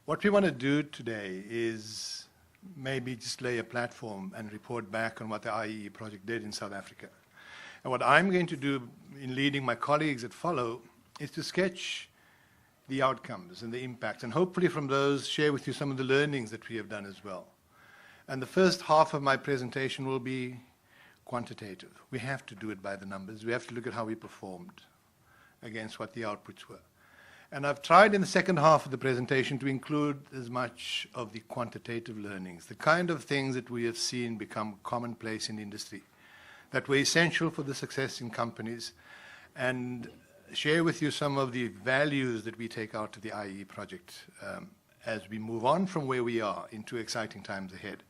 What we want to do today is maybe just lay a platform and report back on what the IEE project did in South Africa. And what I'm going to do in leading my colleagues that follow is to sketch the outcomes and the impact, and hopefully from those share with you some of the learnings that we have done as well. And the first half of my presentation will be quantitative. We have to do it by the numbers. We have to look at how we performed against what the outputs were. And I've tried in the second half of the presentation to include as much of the quantitative learnings, the kind of things that we have seen become commonplace in the industry, that were essential for the success in companies, and share with you some of the values that we take out of the IEE project as we move on from where we are into exciting times ahead.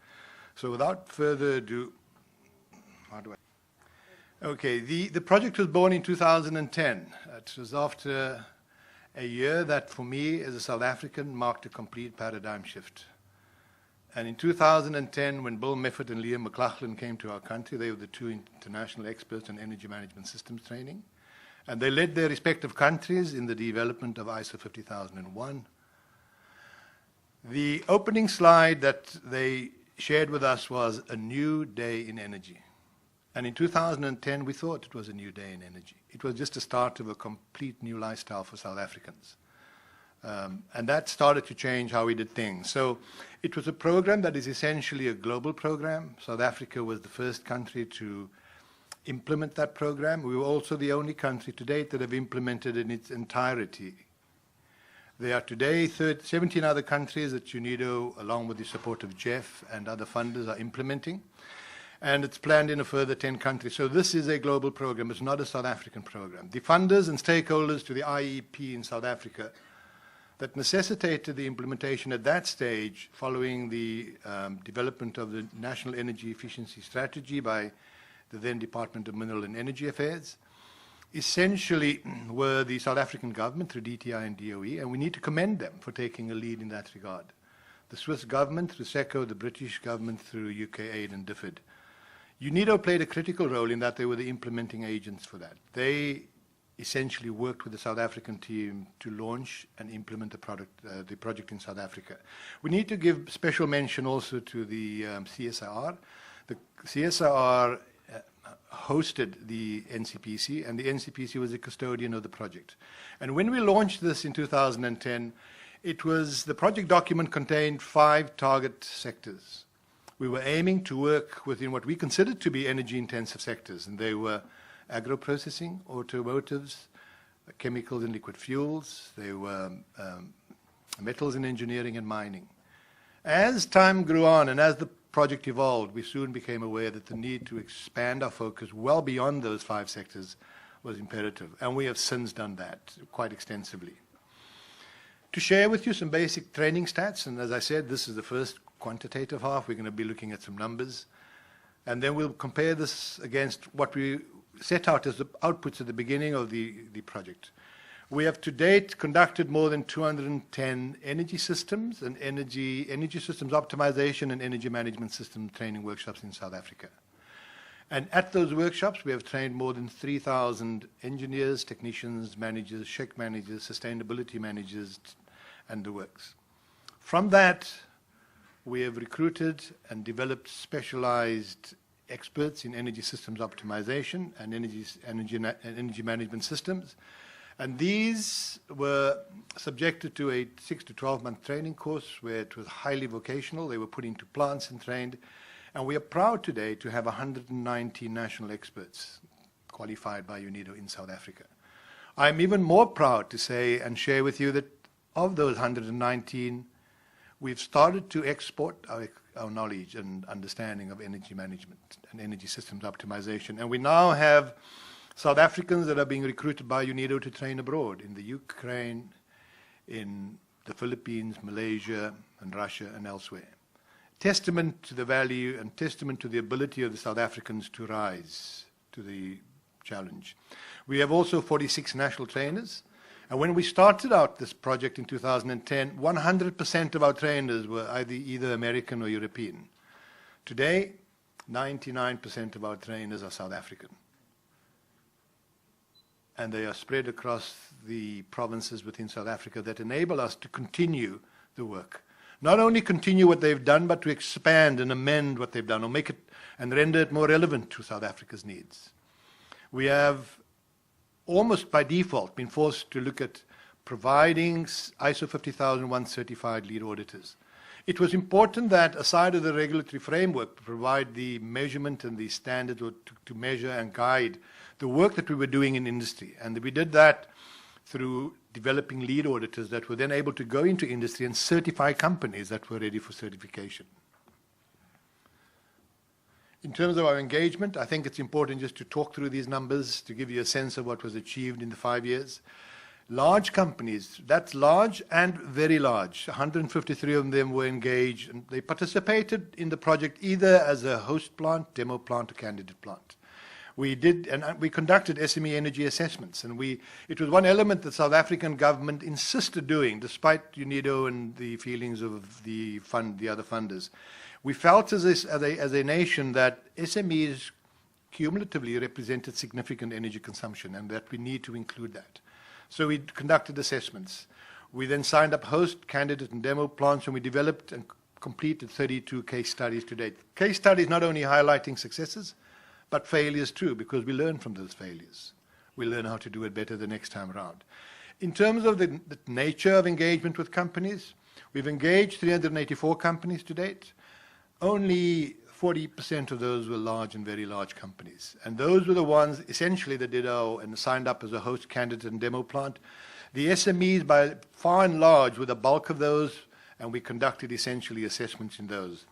So without further ado, Okay, the project was born in 2010. It was after a year that, for me, as a South African, marked a complete paradigm shift. And in 2010, when Bill Meffert and Liam McLaughlin came to our country, they were the two international experts in energy management systems training. And they led their respective countries in the development of ISO 50001. The opening slide that they shared with us was a new day in energy. And in 2010, we thought it was a new day in energy. It was just the start of a complete new lifestyle for South Africans. And that started to change how we did things. So it was a program that is essentially a global program. South Africa was the first country to implement that program. We were also the only country to date that have implemented it in its entirety. There are today 17 other countries that UNIDO, along with the support of Jeff and other funders, are implementing. And it's planned in a further 10 countries. So this is a global program. It's not a South African program. The funders and stakeholders to the IEP in South Africa that necessitated the implementation at that stage, following the development of the National Energy Efficiency Strategy by the then Department of Mineral and Energy Affairs, essentially were the South African government through DTI and DOE, and we need to commend them for taking a lead in that regard. The Swiss government through SECO, the British government through UK Aid and DFID. UNIDO played a critical role in that they were the implementing agents for that. They essentially worked with the South African team to launch and implement the project in South Africa. We need to give special mention also to the CSIR. The CSIR hosted the NCPC, and the NCPC was the custodian of the project. And when we launched this in 2010, the project document contained 5 target sectors. We were aiming to work within what we considered to be energy-intensive sectors, and they were agro-processing, automotives, chemicals and liquid fuels. They were metals and engineering and mining. As time grew on and as the project evolved, we soon became aware that the need to expand our focus well beyond those 5 sectors was imperative, and we have since done that quite extensively. To share with you some basic training stats, and as I said, this is the first quantitative half. We're going to be looking at some numbers, and then we'll compare this against what we set out as the outputs at the beginning of the project. We have to date conducted more than 210 energy systems and energy systems optimization and energy management system training workshops in South Africa. And at those workshops, we have trained more than 3,000 engineers, technicians, managers, SHEC managers, sustainability managers, and the works. From that, we have recruited and developed specialized experts in energy systems optimization and energy management systems. And these were subjected to a 6 to 12-month training course where it was highly vocational. They were put into plants and trained. And we are proud today to have 190 national experts qualified by UNIDO in South Africa. I'm even more proud to say and share with you that of those 119, we've started to export our knowledge and understanding of energy management and energy systems optimization. And we now have South Africans that are being recruited by UNIDO to train abroad in the Ukraine, in the Philippines, Malaysia, and Russia, and elsewhere. Testament to the value and testament to the ability of the South Africans to rise to the challenge. We have also 46 national trainers. And when we started out this project in 2010, 100% of our trainers were either American or European. Today, 99% of our trainers are South African. And they are spread across the provinces within South Africa that enable us to continue the work. Not only continue what they've done, but to expand and amend what they've done, or make it and render it more relevant to South Africa's needs. We have almost by default been forced to look at providing ISO 50001 certified lead auditors. It was important that, aside of the regulatory framework, to provide the measurement and the standards to measure and guide the work that we were doing in industry. And we did that through developing lead auditors that were then able to go into industry and certify companies that were ready for certification. In terms of our engagement, I think it's important just to talk through these numbers to give you a sense of what was achieved in the 5 years. Large companies, that's large and very large. 153 of them were engaged, and they participated in the project either as a host plant, demo plant, or candidate plant. We conducted SME energy assessments, and it was one element that South African government insisted doing, despite UNIDO and the feelings of the other funders. We felt as a nation that SMEs cumulatively represented significant energy consumption, and that we need to include that. So we conducted assessments. We then signed up host, candidate, and demo plants, and we developed and completed 32 case studies to date. Case studies not only highlighting successes, but failures too, because we learn from those failures. We learn how to do it better the next time around. In terms of the nature of engagement with companies, we've engaged 384 companies to date. Only 40% of those were large and very large companies. And those were the ones essentially that did and signed up as a host, candidate, and demo plant. The SMEs, by far and large, were the bulk of those, and we conducted essentially assessments in those.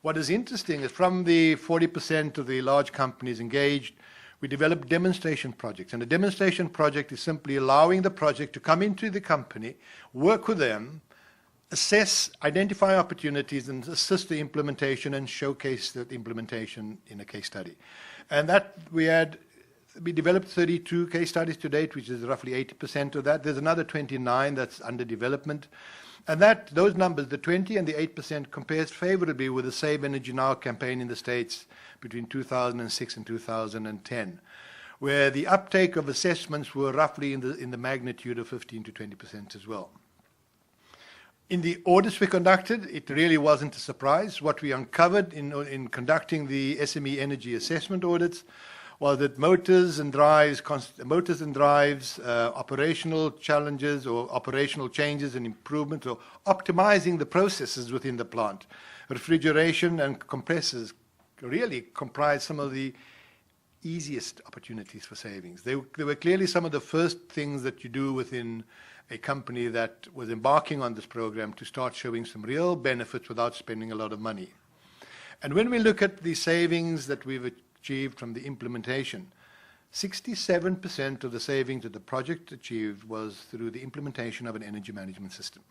What is interesting is from the 40% of the large companies engaged, we developed demonstration projects. And a demonstration project is simply allowing the project to come into the company, work with them, assess, identify opportunities, and assist the implementation and showcase that implementation in a case study. And that we developed 32 case studies to date, which is roughly 80% of that. There's another 29 that's under development. And those numbers, the 20 and the 8%, compares favorably with the Save Energy Now campaign in the States between 2006 and 2010, where the uptake of assessments were roughly in the magnitude of 15 to 20% as well. In the audits we conducted, it really wasn't a surprise. What we uncovered in conducting the SME energy assessment audits was that motors and drives, operational challenges or operational changes and improvements, or optimizing the processes within the plant, refrigeration and compressors really comprise some of the easiest opportunities for savings. They were clearly some of the first things that you do within a company that was embarking on this program to start showing some real benefits without spending a lot of money. And when we look at the savings that we've achieved from the implementation, 67% of the savings that the project achieved was through the implementation of an energy management system.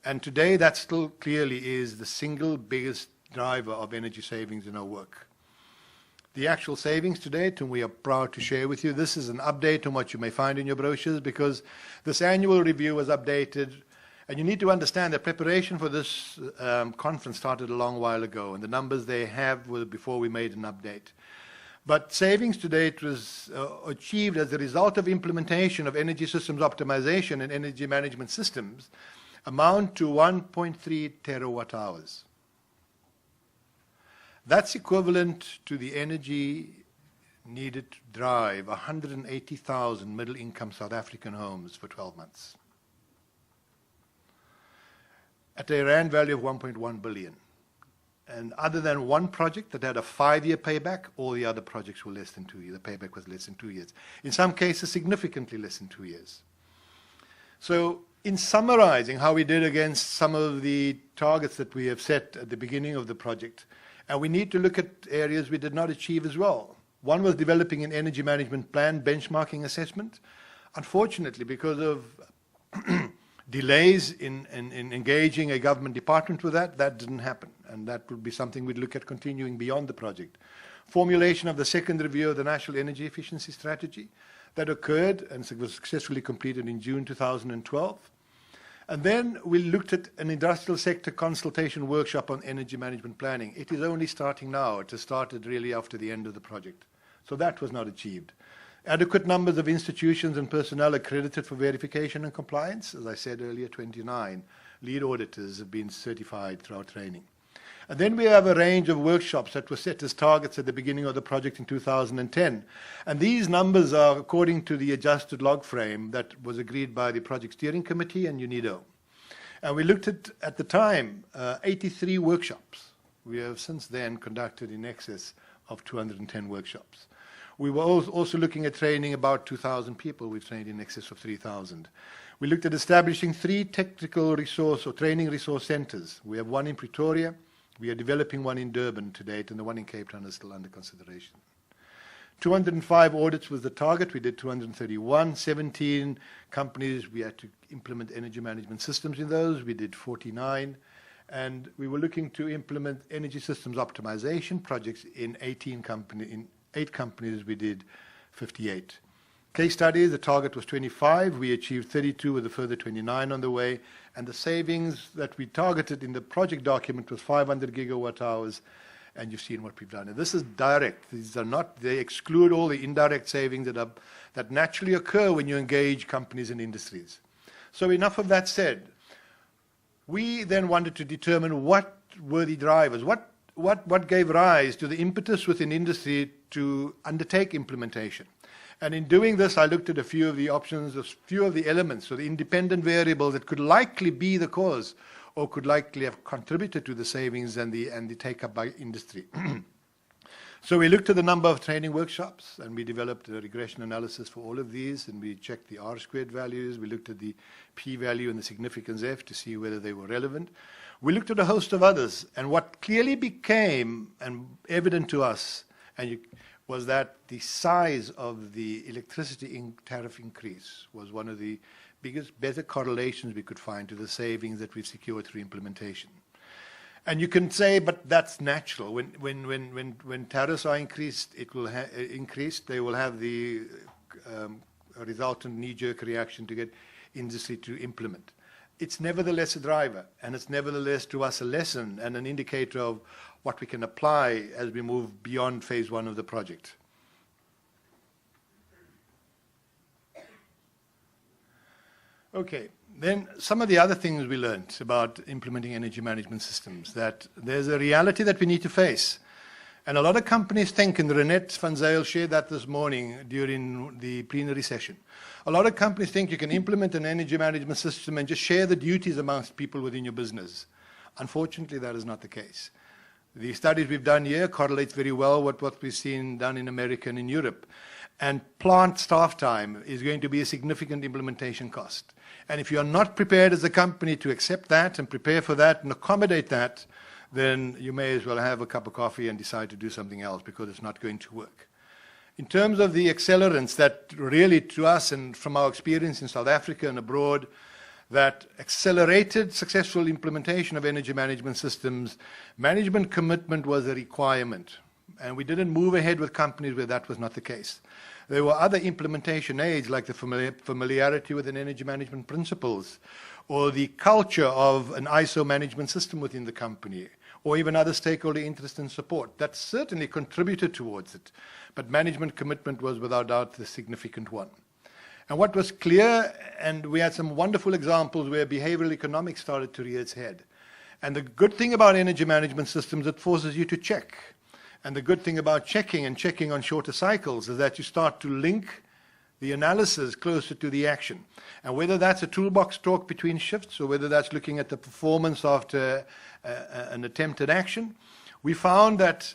And today that still clearly is the single biggest driver of energy savings in our work. The actual savings to date, and we are proud to share with you, this is an update on what you may find in your brochures, because this annual review was updated, and you need to understand that preparation for this conference started a long while ago, and the numbers they have were before we made an update. But savings to date was achieved as a result of implementation of energy systems optimization and energy management systems amount to 1.3 terawatt hours. That's equivalent to the energy needed to drive 180,000 middle-income South African homes for 12 months. At a rand value of 1.1 billion. And other than one project that had a 5-year payback, all the other projects were less than 2 years. The payback was less than 2 years. In some cases, significantly less than 2 years. So in summarizing how we did against some of the targets that we have set at the beginning of the project, and we need to look at areas we did not achieve as well. One was developing an energy management plan benchmarking assessment. Unfortunately, because of delays in engaging a government department with that didn't happen. And that would be something we'd look at continuing beyond the project. Formulation of the second review of the National Energy Efficiency Strategy that occurred and was successfully completed in June 2012. And then we looked at an industrial sector consultation workshop on energy management planning. It is only starting now. It has started really after the end of the project. So that was not achieved. Adequate numbers of institutions and personnel accredited for verification and compliance, as I said earlier, 29. lead auditors have been certified through our training. And then we have a range of workshops that were set as targets at the beginning of the project in 2010. And these numbers are according to the adjusted log frame that was agreed by the Project Steering Committee and UNIDO. And we looked at the time, 83 workshops. We have since then conducted in excess of 210 workshops. We were also looking at training about 2,000 people. We've trained in excess of 3,000. We looked at establishing 3 technical resource or training resource centers. We have one in Pretoria. We are developing one in Durban to date, and the one in Cape Town is still under consideration. 205 audits was the target. We did 231. 17 companies, we had to implement energy management systems in those. We did 49. And we were looking to implement energy systems optimization projects in 8 companies, we did 58. Case studies, the target was 25. We achieved 32 with a further 29 on the way. And the savings that we targeted in the project document was 500 gigawatt hours. And you've seen what we've done. And this is direct. These are not, they exclude all the indirect savings that naturally occur when you engage companies and industries. So enough of that said. We then wanted to determine what were the drivers, what gave rise to the impetus within industry to undertake implementation. And in doing this, I looked at a few of the options, a few of the elements, so the independent variables that could likely be the cause or could likely have contributed to the savings and the take-up by industry. So we looked at the number of training workshops, and we developed a regression analysis for all of these, and we checked the R-squared values. We looked at the p-value and the significance F to see whether they were relevant. We looked at a host of others, and what clearly became evident to us was that the size of the electricity tariff increase was one of the better correlations we could find to the savings that we've secured through implementation. And you can say, but that's natural. When tariffs are increased, it will they will have the resultant knee-jerk reaction to get industry to implement. It's nevertheless a driver, and it's nevertheless to us a lesson and an indicator of what we can apply as we move beyond phase 1 of the project. Okay, then some of the other things we learned about implementing energy management systems, that there's a reality that we need to face. And a lot of companies think, and Renette van Zyl shared that this morning during the plenary session, a lot of companies think you can implement an energy management system and just share the duties amongst people within your business. Unfortunately, that is not the case. The studies we've done here correlates very well with what we've seen done in America and in Europe. And plant staff time is going to be a significant implementation cost. And if you are not prepared as a company to accept that and prepare for that and accommodate that, then you may as well have a cup of coffee and decide to do something else because it's not going to work. In terms of the accelerants that really to us and from our experience in South Africa and abroad, that accelerated successful implementation of energy management systems, management commitment was a requirement. And we didn't move ahead with companies where that was not the case. There were other implementation aids like the familiarity with an energy management principles or the culture of an ISO management system within the company or even other stakeholder interest and support. That certainly contributed towards it. But management commitment was without doubt the significant one. And what was clear, and we had some wonderful examples where behavioral economics started to rear its head. And the good thing about energy management systems, it forces you to check. And the good thing about checking and checking on shorter cycles is that you start to link the analysis closer to the action. And whether that's a toolbox talk between shifts or whether that's looking at the performance after an attempted action, we found that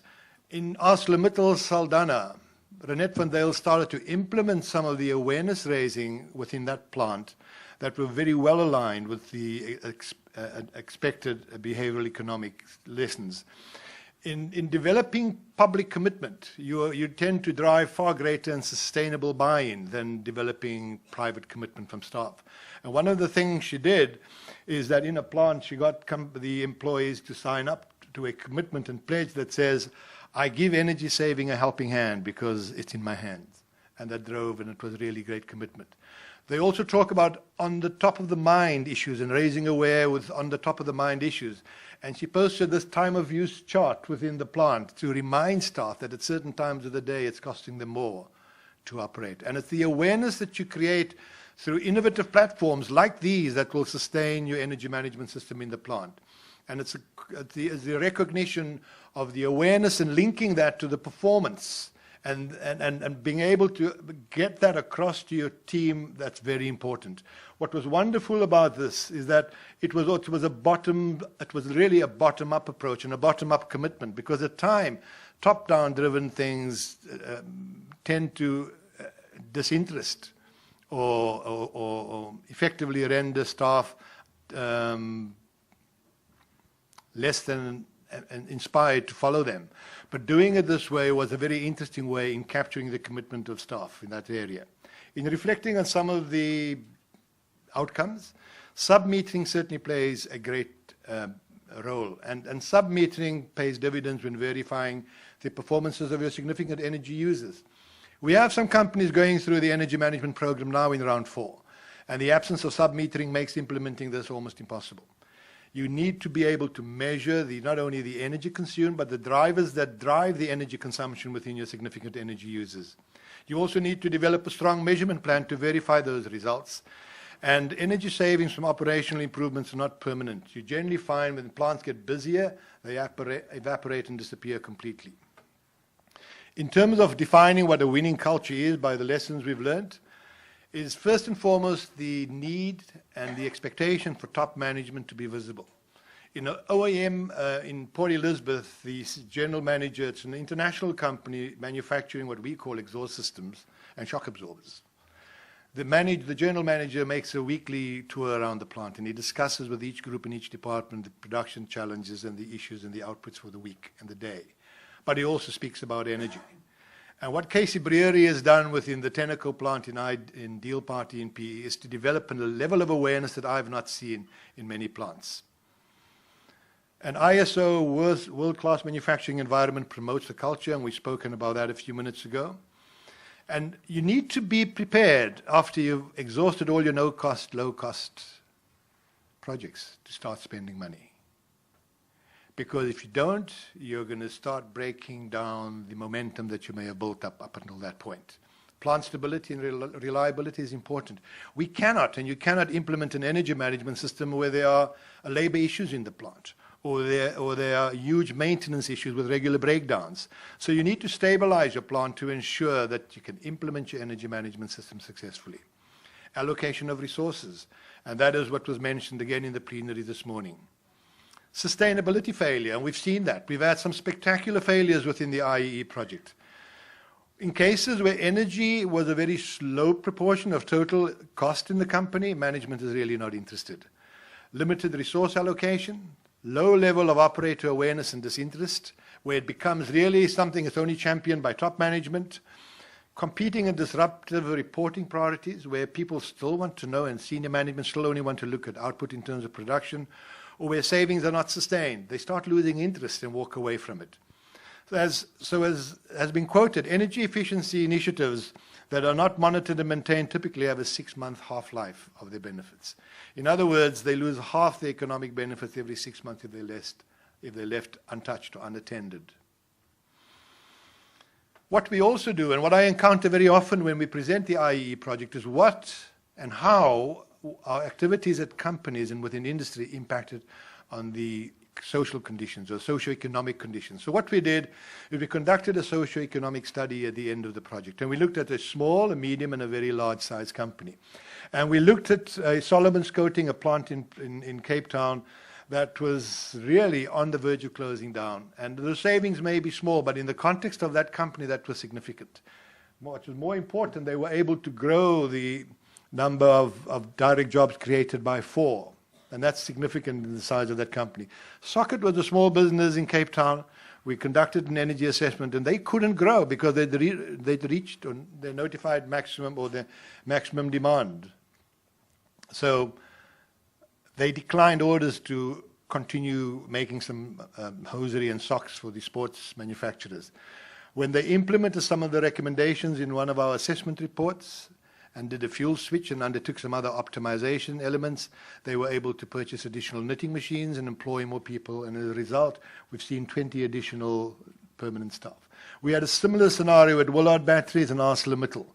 in ArcelorMittal Saldanha, Renette van Zyl started to implement some of the awareness raising within that plant that were very well aligned with the expected behavioral economic lessons. In developing public commitment, you tend to drive far greater and sustainable buy-in than developing private commitment from staff. And one of the things she did is that in a plant, she got the employees to sign up to a commitment and pledge that says, I give energy saving a helping hand because it's in my hands. And that drove, and it was really great commitment. They also talk about on the top of the mind issues and raising aware with on the top of the mind issues. And she posted this time of use chart within the plant to remind staff that at certain times of the day it's costing them more to operate. And it's the awareness that you create through innovative platforms like these that will sustain your energy management system in the plant. And it's the recognition of the awareness and linking that to the performance and being able to get that across to your team, that's very important. What was wonderful about this is that it was really a bottom-up approach and a bottom-up commitment, because at time, top-down driven things tend to disinterest or effectively render staff less than inspired to follow them. But doing it this way was a very interesting way in capturing the commitment of staff in that area. In reflecting on some of the outcomes, sub-metering certainly plays a great role. And sub-metering pays dividends when verifying the performances of your significant energy users. We have some companies going through the energy management program now in round 4. And the absence of sub-metering makes implementing this almost impossible. You need to be able to measure not only the energy consumed, but the drivers that drive the energy consumption within your significant energy users. You also need to develop a strong measurement plan to verify those results. And energy savings from operational improvements are not permanent. You generally find when plants get busier, they evaporate and disappear completely. In terms of defining what a winning culture is by the lessons we've learned, is first and foremost the need and the expectation for top management to be visible. In OEM in Port Elizabeth, the general manager, it's an international company manufacturing what we call exhaust systems and shock absorbers. The general manager makes a weekly tour around the plant, and he discusses with each group in each department the production challenges and the issues and the outputs for the week and the day. But he also speaks about energy. And what Casey Breary has done within the Tenneco plant in Deal Party in PE is to develop a level of awareness that I've not seen in many plants. An ISO world-class manufacturing environment promotes the culture, and we've spoken about that a few minutes ago. And you need to be prepared after you've exhausted all your no-cost, low-cost projects to start spending money. Because if you don't, you're going to start breaking down the momentum that you may have built up until that point. Plant stability and reliability is important. We cannot, and you cannot implement an energy management system where there are labor issues in the plant, or there are huge maintenance issues with regular breakdowns. So you need to stabilize your plant to ensure that you can implement your energy management system successfully. Allocation of resources, and that is what was mentioned again in the plenary this morning. Sustainability failure, and we've seen that. We've had some spectacular failures within the IEE project. In cases where energy was a very slow proportion of total cost in the company, management is really not interested. Limited resource allocation, low level of operator awareness and disinterest, where it becomes really something that's only championed by top management. Competing and disruptive reporting priorities, where people still want to know and senior management still only want to look at output in terms of production, or where savings are not sustained. They start losing interest and walk away from it. As has been quoted, energy efficiency initiatives that are not monitored and maintained typically have a 6-month half-life of their benefits. In other words, they lose half the economic benefits every 6 months if they're left untouched or unattended. What we also do, and what I encounter very often when we present the IEE project, is what and how our activities at companies and within industry impacted on the social conditions or socioeconomic conditions. So what we did is we conducted a socioeconomic study at the end of the project, and we looked at a small, a medium, and a very large size company. And we looked at Solomon's Coating, a plant in Cape Town that was really on the verge of closing down. And the savings may be small, but in the context of that company, that was significant. What was more important, they were able to grow the number of direct jobs created by 4. And that's significant in the size of that company. Socket was a small business in Cape Town. We conducted an energy assessment, and they couldn't grow because they'd reached their notified maximum or their maximum demand. So they declined orders to continue making some hosiery and socks for the sports manufacturers. When they implemented some of the recommendations in one of our assessment reports, and did a fuel switch and undertook some other optimization elements, they were able to purchase additional knitting machines and employ more people, and as a result, we've seen 20 additional permanent staff. We had a similar scenario at Willard Batteries and ArcelorMittal,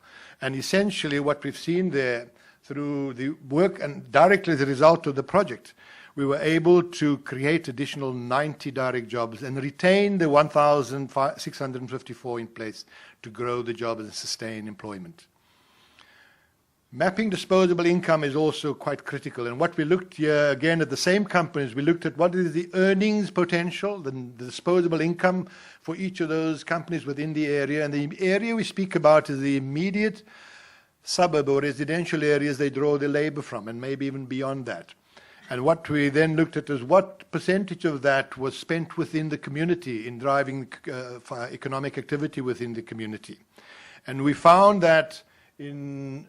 And essentially what we've seen there through the work and directly as a result of the project, we were able to create additional 90 direct jobs and retain the 1,654 in place to grow the jobs and sustain employment. Mapping disposable income is also quite critical. And what we looked here, again, at the same companies, we looked at what is the earnings potential, the disposable income for each of those companies within the area. And the area we speak about is the immediate suburb or residential areas they draw their labor from, and maybe even beyond that. And what we then looked at is what percentage of that was spent within the community in driving economic activity within the community. And we found that in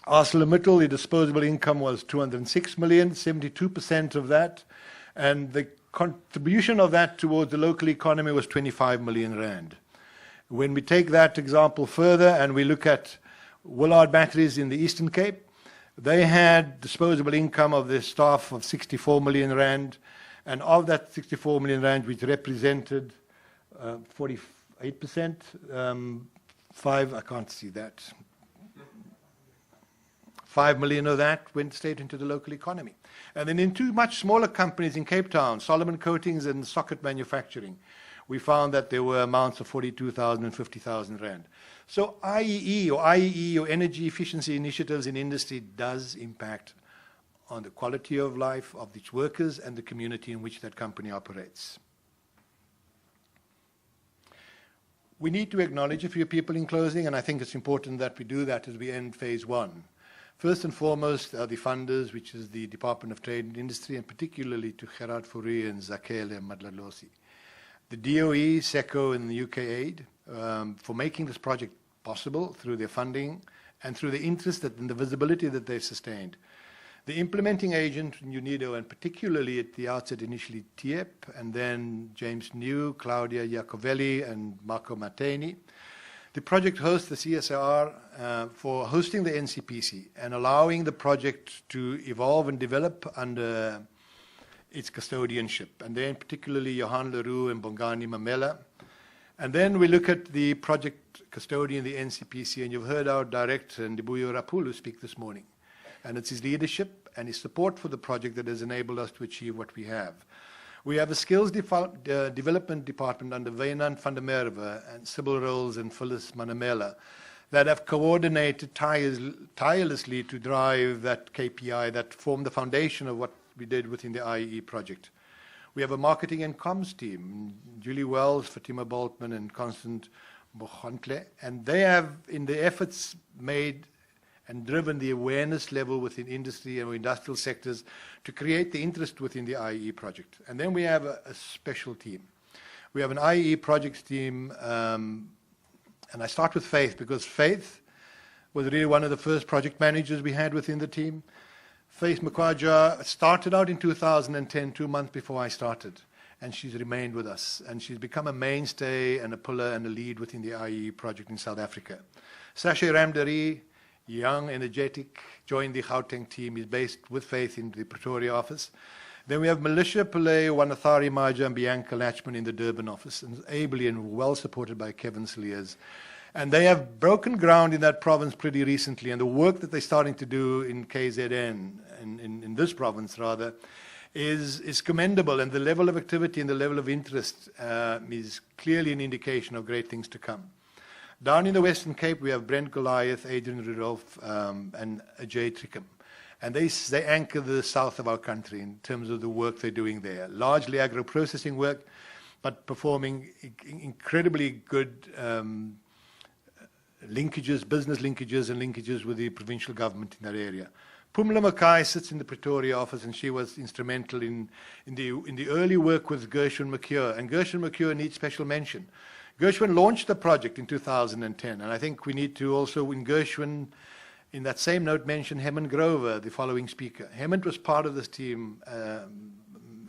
ArcelorMittal, the disposable income was 206 million, 72% of that, and the contribution of that towards the local economy was 25 million rand. When we take that example further and we look at Willard Batteries in the Eastern Cape, they had disposable income of their staff of 64 million rand, and of that 64 million rand, which represented 48%, I can't see that. 5 million of that went straight into the local economy. And then in two much smaller companies in Cape Town, Solomon Coatings and Socket Manufacturing, we found that there were amounts of 42,000 and 50,000 rand. So IEE or energy efficiency initiatives in industry does impact on the quality of life of its workers and the community in which that company operates. We need to acknowledge a few people in closing, and I think it's important that we do that as we end phase one. First and foremost are the funders, which is the Department of Trade and Industry, and particularly to Gerard Fourie and Zakele Madlalosi. The DOE, SECO, and the UK Aid for making this project possible through their funding and through the interest and the visibility that they've sustained. The implementing agent, UNIDO, and particularly at the outset initially TIEP, and then James New, Claudia Iacovelli, and Marco Mateni. The project hosts, the CSR, for hosting the NCPC and allowing the project to evolve and develop under its custodianship. And then particularly Johan Leroux and Bongani Mamela. And then we look at the project custodian, the NCPC, and you've heard our director, Ndibuyo Rapulu, speak this morning. And it's his leadership and his support for the project that has enabled us to achieve what we have. We have a skills development department under Wynand van der Merwe and Sybil Rolls and Phyllis Manamela that have coordinated tirelessly to drive that KPI that formed the foundation of what we did within the IEE project. We have a marketing and comms team, Julie Wells, Fatima Boltman, and Constant Bogontle, and they have, in their efforts, made and driven the awareness level within industry and industrial sectors to create the interest within the IEE project. And then we have a special team. We have an IEE projects team, and I start with Faith, because Faith was really one of the first project managers we had within the team. Faith Mukwaja started out in 2010, 2 months before I started, and she's remained with us, and she's become a mainstay and a pillar and a lead within the IEE project in South Africa. Sashay Ramdari, young, energetic, joined the Gauteng team. He's based with Faith in the Pretoria office. Then we have Militia Pillay, Wanathari Maja, and Bianca Latchman in the Durban office, and ably and well supported by Kevin Sliers. And they have broken ground in that province pretty recently, and the work that they're starting to do in KZN, in this province rather, is commendable, and the level of activity and the level of interest is clearly an indication of great things to come. Down in the Western Cape, we have Brent Goliath, Adrian Rudolph, and Ajay Trickham. And they anchor the south of our country in terms of the work they're doing there. Largely agro-processing work, but performing incredibly good linkages, business linkages, and linkages with the provincial government in that area. Pumla Mackay sits in the Pretoria office, and she was instrumental in the early work with Gershwin McCure. And Gershwin McCure needs special mention. Gershwin launched the project in 2010, and I think we need to also, in Gershwin, in that same note, mention Hemant Grover, the following speaker. Hemant was part of this team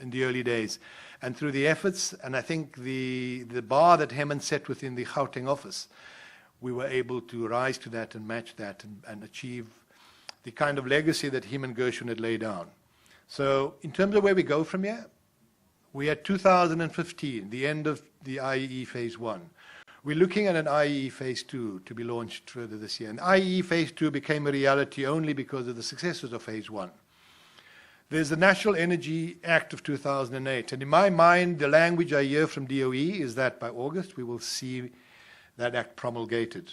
in the early days, and through the efforts, and I think the bar that Hemant set within the Gauteng office, we were able to rise to that and match that and achieve the kind of legacy that him and Gershwin had laid down. So in terms of where we go from here, we had 2015, the end of the IEE phase one. We're looking at an IEE Phase 2 to be launched further this year. And IEE Phase 2 became a reality only because of the successes of Phase 1. There's the National Energy Act of 2008. And in my mind, the language I hear from DOE is that by August we will see that act promulgated.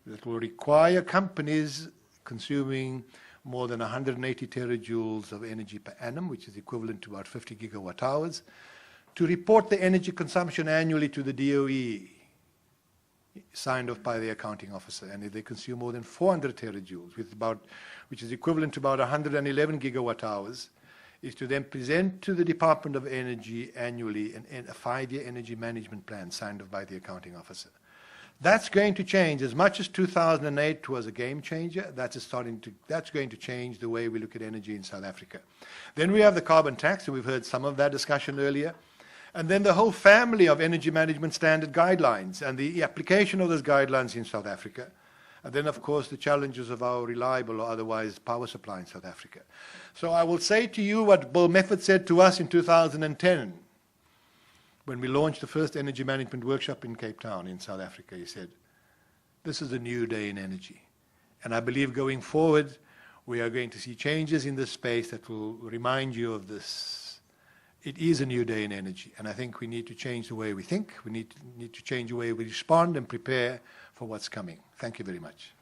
That will require companies consuming more than 180 terajoules of energy per annum, which is equivalent to about 50 gigawatt hours, to report the energy consumption annually to the DOE, signed off by the accounting officer. And if they consume more than 400 terajoules, which is equivalent to about 111 gigawatt hours, is to then present to the Department of Energy annually a 5-year energy management plan signed off by the accounting officer. That's going to change. As much as 2008 was a game changer, that's going to change the way we look at energy in South Africa. Then we have the carbon tax, and we've heard some of that discussion earlier. And then the whole family of energy management standard guidelines and the application of those guidelines in South Africa. And then, of course, the challenges of our reliable or otherwise power supply in South Africa. So I will say to you what Bill Mefford said to us in 2010 when we launched the first energy management workshop in Cape Town in South Africa. He said, this is a new day in energy. And I believe going forward, we are going to see changes in this space that will remind you of this. It is a new day in energy, and I think we need to change the way we think. We need to change the way we respond and prepare for what's coming. Thank you very much.